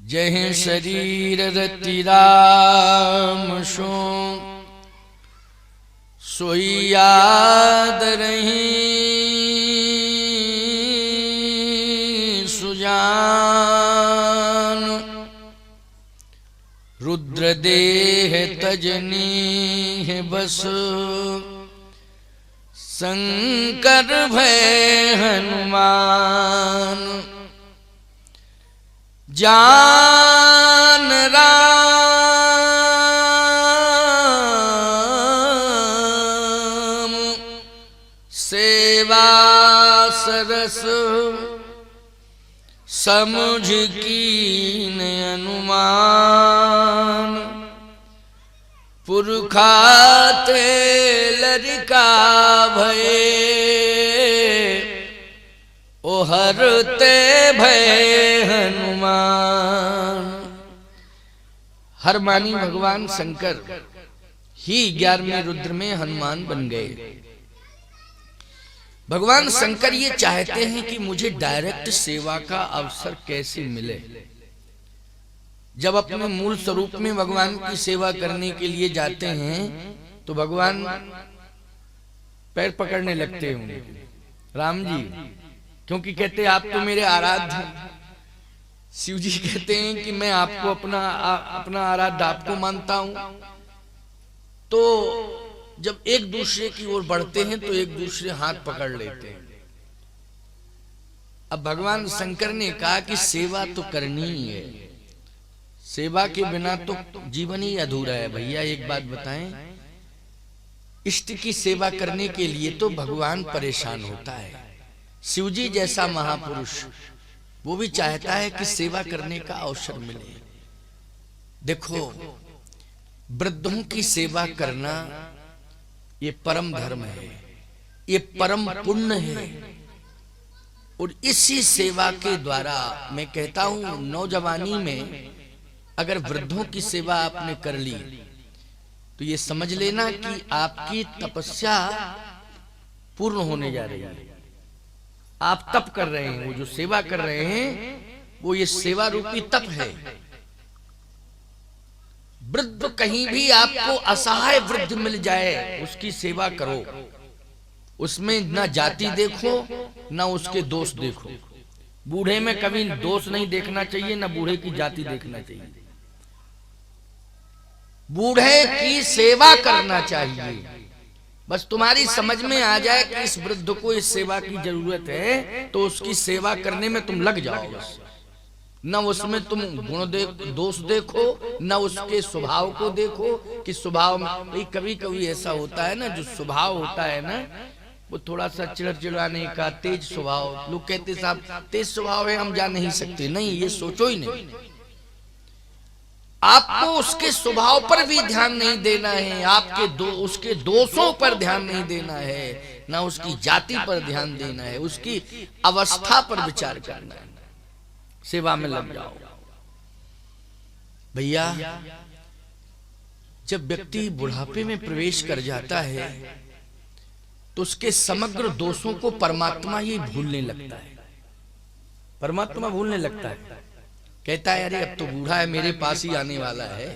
जय शरीर रति राम सो सोई याद रही सुजान। रुद्र देह तजनी है बस शंकर भय हनुमान। जान राम सेवा सरस समझ कीन अनुमान। पुरखाते लड़का भये ओ हरते भय हनुमान। हर मानी भगवान शंकर ही 11वें रुद्र में हनुमान बन गए। भगवान शंकर ये चाहते हैं कि मुझे डायरेक्ट सेवा का अवसर कैसे मिले। जब अपने मूल स्वरूप में भगवान की सेवा करने के लिए जाते हैं तो भगवान पैर पकड़ने लगते होंगे राम जी, क्योंकि कहते आप तो मेरे आराध्य। शिव जी कहते हैं कि मैं आपको अपना आराध्य आपको मानता हूं। तो जब एक दूसरे की ओर बढ़ते हैं तो एक दूसरे हाथ पकड़ लेते हैं। अब भगवान शंकर ने कहा कि सेवा तो करनी ही है, सेवा के बिना तो जीवन ही अधूरा है। भैया एक बात बताएं, इष्ट की सेवा करने के लिए तो भगवान परेशान होता है। शिवजी जैसा महापुरुष वो भी चाहता है कि सेवा करने का अवसर मिले। देखो, वृद्धों की सेवा करना ये परम धर्म है, ये परम पुण्य है। और इसी सेवा के द्वारा मैं कहता हूं, नौजवानी में अगर वृद्धों की सेवा आपने कर ली तो ये समझ लेना कि आपकी तपस्या पूर्ण होने जा रही है। आप तप कर रहे हैं, वो जो सेवा कर रहे हैं वो ये सेवा रूपी तप है। वृद्ध कहीं भी आपको असहाय वृद्ध मिल जाए उसकी सेवा करो। उसमें ना जाति देखो ना उसके दोष देखो। बूढ़े में कभी दोष नहीं देखना चाहिए, ना बूढ़े की जाति देखना चाहिए। बूढ़े की सेवा करना चाहिए। बस तुम्हारी समझ में आ जाए कि इस वृद्ध को इस सेवा की जरूरत है तो उसकी सेवा करने में तुम लग जाओ। बस न उसमें तुम दोष देखो, न उसके स्वभाव को देखो कि स्वभाव में कभी कभी ऐसा होता है ना, जो स्वभाव होता है ना वो थोड़ा सा चिड़चिड़ाने का, तेज स्वभाव। लोग कहते साहब तेज स्वभाव है हम जा नहीं सकते। नहीं, ये सोचो ही नहीं। आपको उसके स्वभाव पर भी ध्यान नहीं देना है, उसके दोषों पर ध्यान नहीं देना है, ना उसकी जाति पर ध्यान देना है, उसकी अवस्था पर विचार करना है। सेवा में लग जाओ। भैया, जब व्यक्ति बुढ़ापे में प्रवेश कर जाता है तो उसके समग्र दोषों को परमात्मा ही भूलने लगता है। परमात्मा भूलने लगता है, कहता है अरे अब तो बूढ़ा है, मेरे पास ही आने वाला है।